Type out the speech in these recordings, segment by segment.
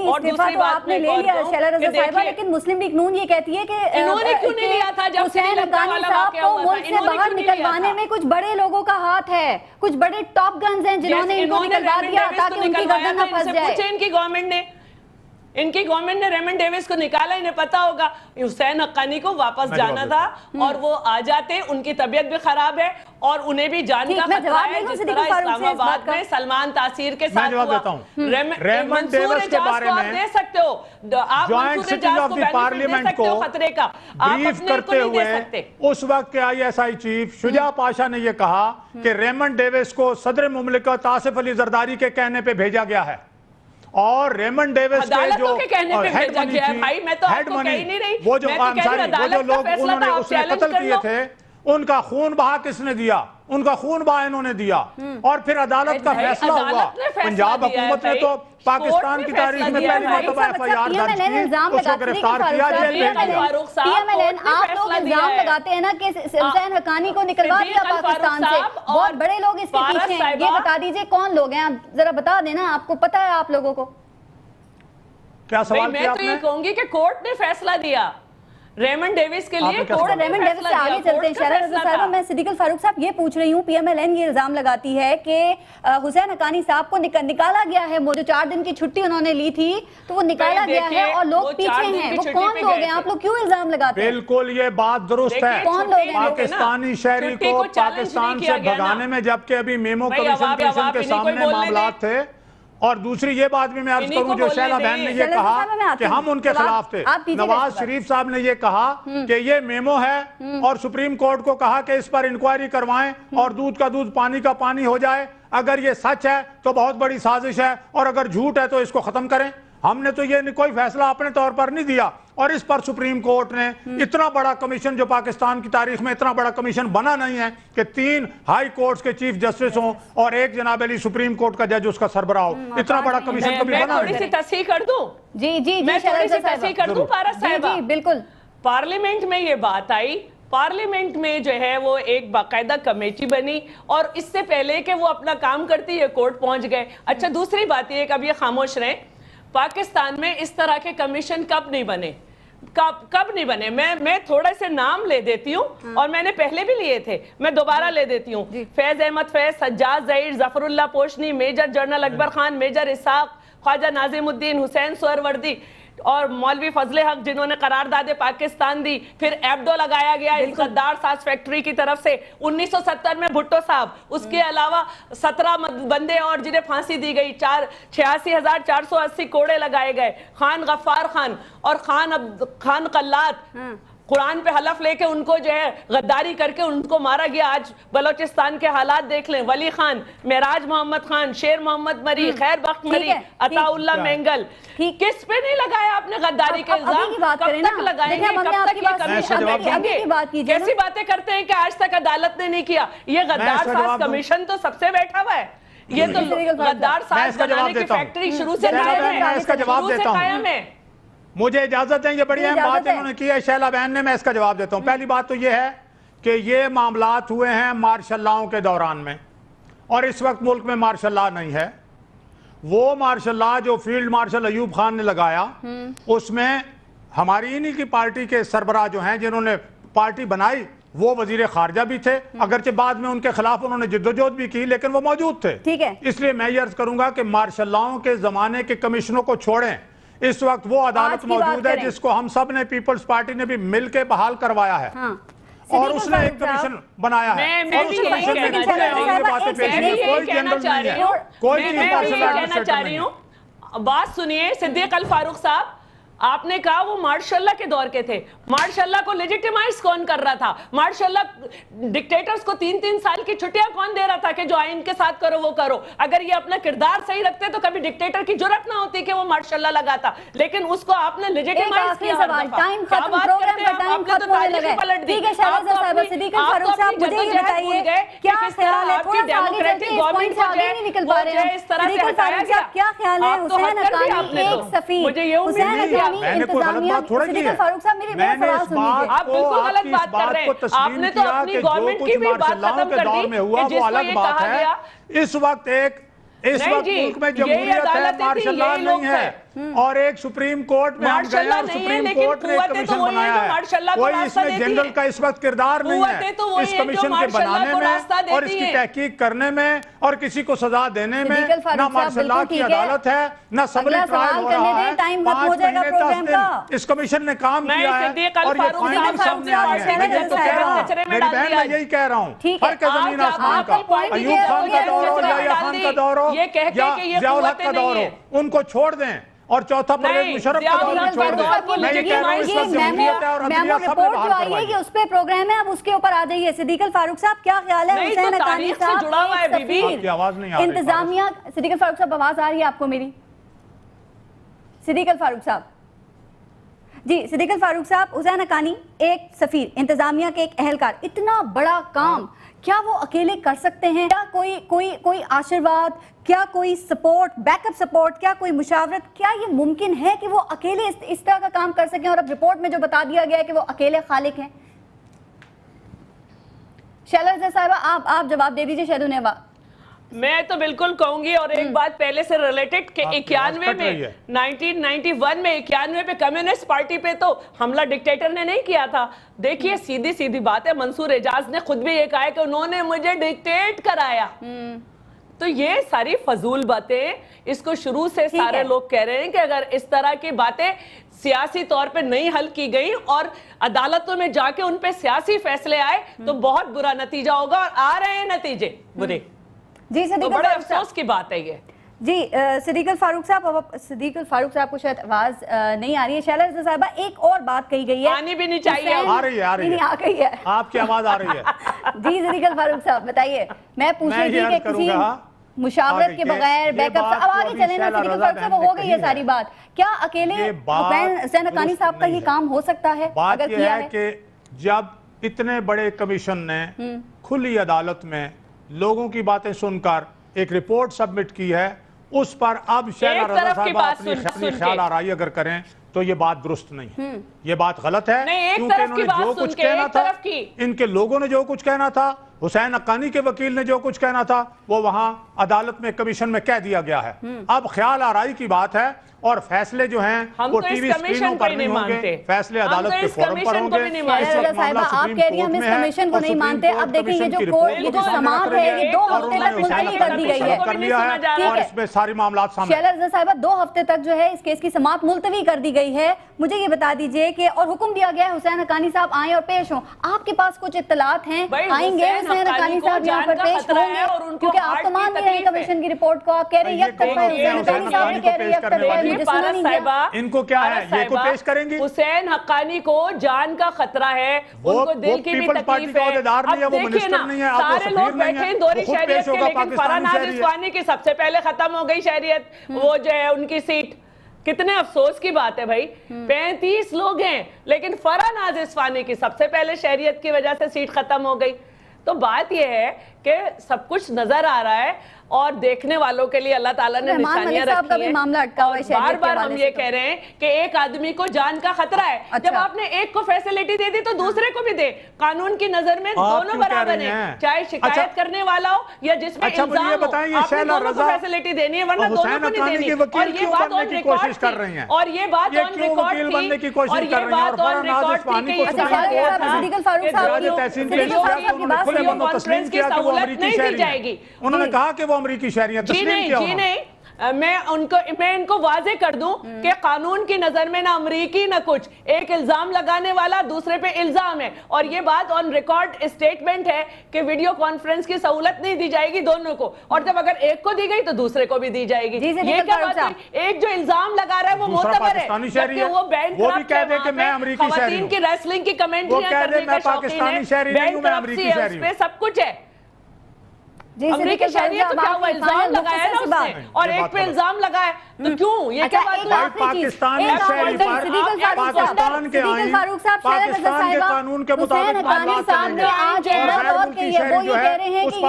استعفا تو آپ نے لے لیا شیلا رضا صاحبہ، لیکن مسلم لیگ نون یہ کہتی ہے کہ انہوں نے کیوں نہیں لیا تھا جب حسین حقانی صاحب کو ملک سے باہر نکلوانے میں کچھ بڑے لوگوں کا ہاتھ ہے، کچھ بڑے ٹاپ گنز ہیں جنہوں نے ان کو نکلوا دیا تاکہ ان کی گردن نہ پھنس جائے. ان کی گورنمنٹ نے ریمنڈ ڈیوس کو نکالا. انہیں پتا ہوگا حسین حقانی کو واپس جانا تھا اور وہ آ جاتے. ان کی طبیعت بھی خراب ہے اور انہیں بھی جان کا خطرہ ہے، جس طرح اسلام آباد میں سلمان تاثیر کے ساتھ ہوا. منصور اجاز کو آپ دے سکتے ہو، آپ منصور اجاز کو بینیفٹ دے سکتے ہو خطرے کا، آپ اپنے کو نہیں دے سکتے. اس وقت کے آئی ایس آئی چیف شجاع پاشا نے یہ کہا کہ ریمنڈ ڈیوس کو صدر مملکت آصف علی زرداری کے کہنے پہ بھیجا گیا ہے، اور ریمنڈ ڈیوس کے جو ہیڈ منی تھی، وہ جو لوگ انہوں نے اس نے قتل کیے تھے، ان کا خون بہا کس نے دیا؟ ان کا خون بہا انہوں نے دیا. اور پھر عدالت کا فیصلہ ہوا. پنجاب حکومت نے تو پاکستان کی تاریخ میں پہلی مرتبہ ایف آئی آر درج کی، اس کو گرفتار کیا، جیل بھیج دیا. پی ایم ایل این آپ لوگ الزام لگاتے ہیں نا کہ حسین حقانی کو نکلوا دیا پاکستان سے، بہت بڑے لوگ اس کے پیچھے ہیں. یہ بتا دیجئے کون لوگ ہیں، آپ ذرا بتا دینا، آپ کو پتا ہے آپ لوگوں کو. کیا سوال کیا آپ نے؟ میں تو یہ کہوں گی کہ کورٹ نے فیصلہ دیا ریمنڈ ڈیوس کے لیے. ریمنڈ ڈیوس سے آگے چلتے ہیں. شیلا رضا صاحبہ، میں صدیق الفاروق صاحب یہ پوچھ رہی ہوں، پی ایم ایل این یہ الزام لگاتی ہے کہ حسین حقانی صاحب کو نکالا گیا ہے، وہ جو 4 دن کی چھٹی انہوں نے لی تھی تو وہ نکالا گیا ہے اور لوگ پیچھے ہیں. وہ کون لوگ ہیں؟ آپ لوگ کیوں الزام لگاتے ہیں؟ بالکل یہ بات درست ہے. پاکستانی شہری کو پاکستان سے بھگانے میں، جبکہ ابھی میمو کمیشن کے سامنے معاملات تھے. اور دوسری یہ بات بھی میں عرض کروں، جو شیلا بہن نے یہ کہا کہ ہم ان کے خلاف تھے. نواز شریف صاحب نے یہ کہا کہ یہ میمو ہے اور سپریم کورٹ کو کہا کہ اس پر انکوائری کروائیں اور دودھ کا دودھ پانی کا پانی ہو جائے. اگر یہ سچ ہے تو بہت بڑی سازش ہے، اور اگر جھوٹ ہے تو اس کو ختم کریں. ہم نے تو یہ کوئی فیصلہ اپنے طور پر نہیں دیا، اور اس پر سپریم کورٹ نے اتنا بڑا کمیشن، جو پاکستان کی تاریخ میں اتنا بڑا کمیشن بنا نہیں ہے کہ 3 ہائی کورٹس کے چیف جسٹس ہوں اور 1 جناب علی سپریم کورٹ کا جج اس کا سربراہ ہو. اتنا بڑا کمیشن کبھی بنا نہیں. میں تھوڑی سی تصحیح کر دوں، میں تھوڑی سی تصحیح کر دوں پارس صاحبہ. بالکل. پارلیمنٹ میں یہ بات آئی، پارلیمنٹ میں جو ہے وہ ایک باقاعدہ کمیٹی بنی، اور اس سے پہلے کہ وہ اپنا کام کرتی یہ کورٹ پہنچ گئے. اچھا دوسری بات یہ کہ اب یہ خاموش رہیں، پاکستان میں اس طرح کے کمیشن کب نہیں بنے؟ کب نہیں بنے؟ میں تھوڑے سے نام لے دیتی ہوں، اور میں نے پہلے بھی لیے تھے، میں دوبارہ لے دیتی ہوں. فیض احمد فیض، سجاد ظہیر، ظفر اللہ پوشنی، میجر جنرل اکبر خان، میجر اسحاق، خواجہ ناظم الدین، حسین سہروردی، اور مولوی فضل حق جنہوں نے قرارداد پاکستان دی. پھر ایبڈو لگایا گیا اس غدار ساز فیکٹری کی طرف سے 1970 میں بھٹو صاحب. اس کے علاوہ 17 بندے اور جنہیں پھانسی دی گئی، 86,480 کوڑے لگائے گئے. خان غفار خان اور خان قلات قرآن پہ حلف لے کے ان کو جو ہے غداری کر کے ان کو مارا گیا. آج بلوچستان کے حالات دیکھ لیں. ولی خان، معراج محمد خان، شیر محمد مری، خیر بخت مری، عطا اللہ مینگل. کس پہ نہیں لگایا آپ نے غداری کے الزام؟ کب تک لگائیں گے؟ کب تک یہ کمیشن بیٹھیں گے؟ کیسی باتیں کرتے ہیں کہ آج تک عدالت نے نہیں کیا؟ یہ غدار ساز کمیشن تو سب سے بیٹھا ہوا ہے. یہ تو غدار ساز بنانے کی فیکٹری شروع سے قائم ہے. مجھے اجازت دیں، یہ بڑی اہم بات انہوں نے کی ہے شیلا بہن نے، میں اس کا جواب دیتا ہوں. پہلی بات تو یہ ہے کہ یہ معاملات ہوئے ہیں مارشل لاؤں کے دوران میں، اور اس وقت ملک میں مارشل لا نہیں ہے. وہ مارشل لا جو فیلڈ مارشل ایوب خان نے لگایا، اس میں ہماری انہی کی پارٹی کے سربراہ جو ہیں جنہوں نے پارٹی بنائی، وہ وزیر خارجہ بھی تھے، اگرچہ بعد میں ان کے خلاف انہوں نے جدوجہد بھی کی، لیکن وہ موجود تھے. اس لیے میں یہ عرض کروں گا کہ مارشل لاؤں کے زمانے کے کمیشنوں کو چھوڑیں. اس وقت وہ عدالت موجود ہے جس کو ہم سب نے پیپلز پارٹی نے بھی مل کے بحال کروایا ہے، اور اس نے ایک کمیشن بنایا ہے. بات سنیے صدیق الفاروق صاحب، آپ نے کہا وہ مارشاء اللہ کے دور کے تھے. مارشاء اللہ کو لیجیٹیمائز کون کر رہا تھا؟ مارشاء اللہ ڈکٹیٹرز کو 3 سال کی چھٹیاں کون دے رہا تھا کہ جو آئین کے ساتھ کرو وہ کرو؟ اگر یہ اپنا کردار صحیح رکھتے تو کبھی ڈکٹیٹر کی جرأت نہ ہوتی کہ وہ مارشاء اللہ لگاتا. لیکن اس کو آپ نے لیجیٹیمائز کیا. کیا بات کرتے ہیں آپ نے؟ تو تاریخ پلٹ دی. آپ تو اپنی جدوجہد بھول گئے کہ کس طرح آپ کی ڈیموکریٹک گورنمنٹ کو جو ہے اس طرح سے ہٹایا گیا. آپ تو حد کر دیا آپ نے. تو مجھے یہ امید نہیں کہ میں نے کوئی غلط بات تھوڑا کی ہے. میں نے اس بات کو آپ کی اس بات کو تسلیم کیا کہ جو کچھ مارشل لاؤں کے دور میں ہوا وہ الگ بات ہے. اس وقت ملک میں جمہوریت ہے، مارشل لا نہیں ہے. और एक सुप्रीम कोर्ट में हम गए और सुप्रीम कोर्ट ने एक कमीशन बनाया है। कोई इसमें जनरल का इस वक्त किरदार नहीं है इस कमीशन के बनाने में और इसकी तहकीक करने में और किसी को सजा देने में। ना मार्शल लॉ की अदालत है, ना सबरी ट्रायल हो रहा है। 5 महीने 10 दिन इस कमीशन ने काम किया है और ये फाइनल सामने आ गया है। मैं तो कह रहा हूँ, मेरी बहन, मैं यही कह रहा हूँ, फर्क है जमीन आसमान का। अयूब खान का दौर हो, याहिया खान का दौर हो, या जियाउल हक का दौर हो, उनको छोड़ दें। और चौथा परवेज मुशर्रफ का दौर भी छोड़ दें। मैं ये कह रहा हूँ इस वक्त जमहूरियत है और अदलिया सब में बहाल करवाइए। उस पे प्रोग्राम है, अब उसके ऊपर आ जाइए। सिद्दीक अल फारूक साहब, क्या ख्याल है हुसैन हक्कानी साहब जुड़ा हुआ है बीबी? आपकी आवाज नहीं आ रही। इंतजामिया, सिद्दीक अल फारूक साहब आवाज आ रही है आपको मेरी? सिद्दीक अल फारूक साहब जी, सिद्दीक अल फारूक साहब, हुसैन हक्कानी एक सफीर, इंतजामिया के एक अहलकार, इतना बड़ा काम क्या वो अकेले कर सकते हैं? क्या कोई आशीर्वाद, क्या कोई सपोर्ट, बैकअप सपोर्ट, क्या कोई मुशावरत, क्या ये मुमकिन है कि वो अकेले इस तरह का काम कर सकें? और अब रिपोर्ट में जो बता दिया गया है कि वो अकेले खालिक हैं। शैला रज़ा साहिबा, आप जवाब दे दीजिए। शहदो नेवा, मैं तो बिल्कुल कहूंगी। और एक बात पहले से रिलेटेड के 91 में 1991 में 91 पे कम्युनिस्ट पार्टी पे तो हमला डिक्टेटर ने नहीं किया था। देखिए सीधी सीधी बात है, मंसूर एजाज ने खुद भी ये कहा है कि उन्होंने मुझे डिक्टेट कराया। तो ये सारी फजूल बातें, इसको शुरू से सारे लोग कह रहे हैं कि अगर इस तरह की बातें सियासी तौर पे नहीं हल की गई और अदालतों में जाके उन पे सियासी फैसले आए तो बहुत बुरा नतीजा होगा। और आ रहे हैं नतीजे बुरे। जी तो बड़े अफसोस की बात है ये। जी सिद्दीक अल फारूक साहब, अब सिद्दीक अल फारूक साहब को शायद आवाज नहीं आ रही है। शैला रज़ा साहिबा, एक और बात कही गई है, आनी भी नहीं चाहिए। आ रही है आ गई है, आपकी आवाज आ रही है। जी सिद्दीक अल फारूक साहब बताइए। मैं पूछ रही थी कि किसी मुशावरत के बगैर बैकअप, अब आगे चले ना सिद्दीक अल फारूक साहब, हो गई है सारी बात। क्या अकेले हुसैन हक्कानी साहब का ये काम हो सकता है? बात यह है कि जब इतने बड़े कमीशन ने खुली अदालत में लोगों की बातें सुनकर एक रिपोर्ट सबमिट की है, उस पर अब शैला रज़ा साहिबा अपनी ख्याल आराई अगर करें तो ये बात दुरुस्त नहीं है, ये बात गलत है। क्योंकि इन्होंने जो कुछ कहना था, इनके लोगों ने जो कुछ कहना था, हुसैन हक्कानी के वकील ने जो कुछ कहना था, वो वहां अदालत में कमीशन में कह दिया गया है। अब ख्याल आराई की बात है और फैसले जो हैं वो टीवी स्क्रीनों पर नहीं होंगे, फैसले अदालत के फोरम पर होंगे। आप कह रही हैं हम इस कमीशन को नहीं मानते। अब देखिए ये जो कोर्ट, ये जो समाअत है, ये 2 हफ्ते तक मुलतवी कर दी गई है, कर लिया है और इसमें सारी मामलात सामने। शैला रज़ा साहिबा, 2 हफ्ते तक जो है इस केस की समाअत मुलतवी कर दी गई है। मुझे ये बता दीजिए कि और हुक्म दिया गया है हुसैन हक्कानी साहब आए और पेश हों। आपके पास कुछ इत्तलात हैं? आएंगे हुसैन हक्कानी साहब यहाँ पर पेश होंगे? क्योंकि आप तो मान नहीं रहे कमीशन की रिपोर्ट को, आप कह रहे हैं एक तरफा है, हुसैन हक्कानी साहब भी कह रहे हैं एक तरफा है, मुझे सुना नहीं गया। इनको क्या है, ये को पेश करेंगी? हुसैन हक्कानी को जान का खतरा है, उनको दिल की भी तकलीफ है। अब देखिए ना, सारे लोग बैठे हैं दोहरी शहरियत के, लेकिन फरहानाज इस्वानी की सबसे पहले खत्म हो गई शहरियत, वो जो है उनकी सीट। कितने अफसोस की बात है भाई, 35 लोग हैं लेकिन फरहानाज इस्वानी की सबसे पहले शहरियत की वजह से सीट खत्म हो गई। तो बात यह है कि सब कुछ नजर आ रहा है और देखने वालों के लिए अल्लाह ताला ने निशानियां रखी हैं। बार बार हम ये कह रहे हैं कि एक आदमी को जान का खतरा है। जब आपने एक को फैसिलिटी दे दी तो दूसरे को भी दे। कानून की नजर में दोनों बराबर हैं, चाहे शिकायत करने वाला हो या जिसमें इल्जाम हो, आपने दोनों को फैसिलिटी देनी है, वरना दोनों को नहीं देनी। और ये बात ऑन रिकॉर्ड थी, और ये बात ऑन रिकॉर्ड थी, और ये बात ऑन रिकॉर्ड थी कि ये कहा गया था कि कॉन्फ्रेंस की सहूलत नहीं दी जाएगी। उन्होंने कहा कि वो अमेरिकी शहरियत तस्लीम किया। जी नहीं, मैं इनको वाजे कर दूं कि कानून की नजर में ना अमरीकी ना कुछ, एक इल्जाम लगाने वाला दूसरे पे इल्जाम है। और ये बात ऑन रिकॉर्ड स्टेटमेंट है कि वीडियो कॉन्फ्रेंस की सहूलत नहीं दी जाएगी दोनों को, और जब अगर एक को दी गई तो दूसरे को भी दी जाएगी। ये क्या बात है? एक जो इल्जाम लगा रहा है वो मोतबर है, जबकि वो बैंक खवातीन की रेसलिंग की कमेंट्रियां करने का शौकीन है, बैंक है, उसमें सब कुछ है। अमेरिकी शहरियत तो क्या हुआ, इल्जाम लगाया ना उसने, और एक पे इल्जाम लगाया तो क्यों? ये क्या बात है? पाकिस्तान के कानून के मुताबिक पाकिस्तान ने आज वो ये कह रहे हैं कि ये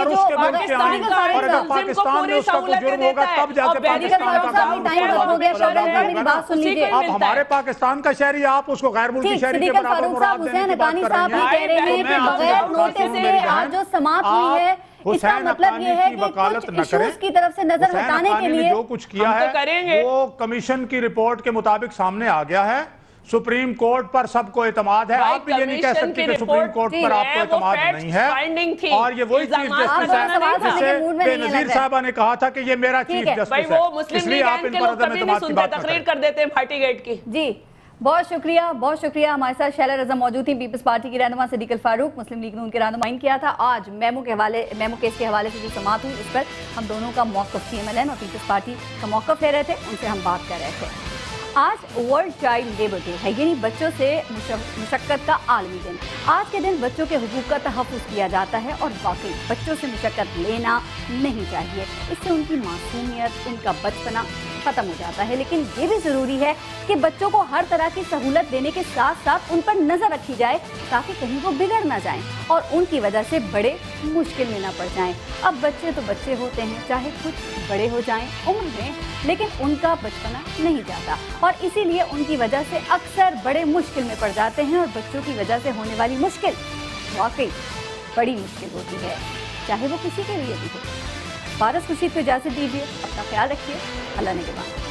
जो पाकिस्तान में उसका कुछ जुर्म होगा तब जाके पाकिस्तान का कानून। बात सुन लीजिए, आप हमारे पाकिस्तान का शहरी, आप उसको गैर मुल्की शहरी के बराबर मुराद देने की बात कर रहे हैं। हुसैन हक्कानी साहब कह रहे हैं कि बगैर नोटिस के आज जो समाप्त हुई है इसका मतलब ये है कि कुछ इश्यूज की तरफ से नजर हटाने के लिए जो कुछ किया है वो कमीशन की रिपोर्ट के मुताबिक सामने आ गया है। सुप्रीम कोर्ट पर सबको एतमाद है। आप भी ये नहीं कह सकते कि सुप्रीम कोर्ट पर आपको एतमाद नहीं है। और ये वही चीफ जस्टिस है जिसे बेनजीर साहबा ने कहा था कि ये मेरा चीफ जस्टिस है, इसलिए आप इन पर अदम एतमाद की बात तकरीर कर देते हैं पार्टी गेट की। जी बहुत शुक्रिया। हमारे साथ शैला रज़ा मौजूद थी, पीपल्स पार्टी की रहनुमा सिद्दीक अल फारूक, मुस्लिम लीग ने उनके रहनुमाइन किया था। आज मेमो केस के हवाले से जो समाअत हुई उस पर हम दोनों का मौक़िफ़ PMLN और पीपल्स पार्टी का मौक़िफ़ ले रहे थे, उनसे हम बात कर रहे थे। आज वर्ल्ड चाइल्ड लेबर डे है, यानी बच्चों से मुशक्क़त का आलमी दिन। आज के दिन बच्चों के हुकूक का तहफ़्फ़ुज़ किया जाता है और वाकई बच्चों से मुशक्क़त लेना नहीं चाहिए। इससे उनकी मासूमियत, उनका बचपना ख़त्म हो जाता है। लेकिन ये भी ज़रूरी है कि बच्चों को हर तरह की सहूलत देने के साथ साथ उन पर नज़र रखी जाए ताकि कहीं वो बिगड़ ना जाएं और उनकी वजह से बड़े मुश्किल में ना पड़ जाएं। अब बच्चे तो बच्चे होते हैं, चाहे कुछ बड़े हो जाएं उम्र में, लेकिन उनका बचपना नहीं जाता और इसीलिए उनकी वजह से अक्सर बड़े मुश्किल में पड़ जाते हैं। और बच्चों की वजह से होने वाली मुश्किल वाकई बड़ी मुश्किल होती है, चाहे वो किसी के लिए भी हो। भारत खुशी को इजाज़त दीजिए, अपना ख्याल रखिए, अल्लाह ने के बाद।